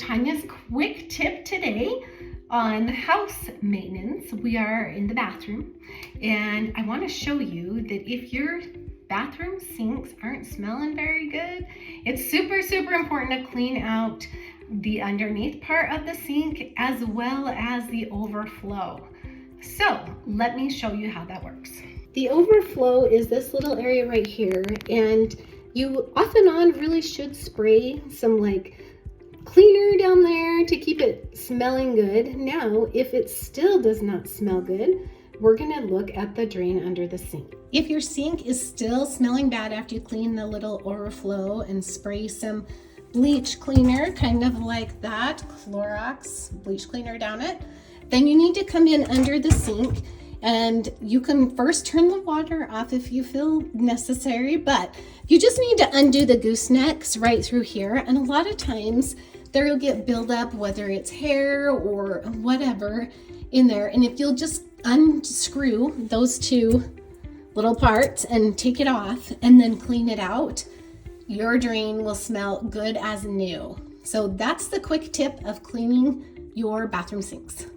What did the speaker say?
Tanya's quick tip today on house maintenance. We are in the bathroom and I want to show you that if your bathroom sinks aren't smelling very good, it's super important to clean out the underneath part of the sink as well as the overflow. So let me show you how that works. The overflow is this little area right here, and you off and on really should spray some cleaner down there to keep it smelling good. Now, if it still does not smell good, we're gonna look at the drain under the sink. If your sink is still smelling bad after you clean the little overflow and spray some bleach cleaner, kind of like that, Clorox bleach cleaner down it, then you need to come in under the sink, and you can first turn the water off if you feel necessary, but you just need to undo the goosenecks right through here. And a lot of times there will get buildup, whether it's hair or whatever in there. And if you'll just unscrew those two little parts and take it off and then clean it out, your drain will smell good as new. So that's the quick tip of cleaning your bathroom sinks.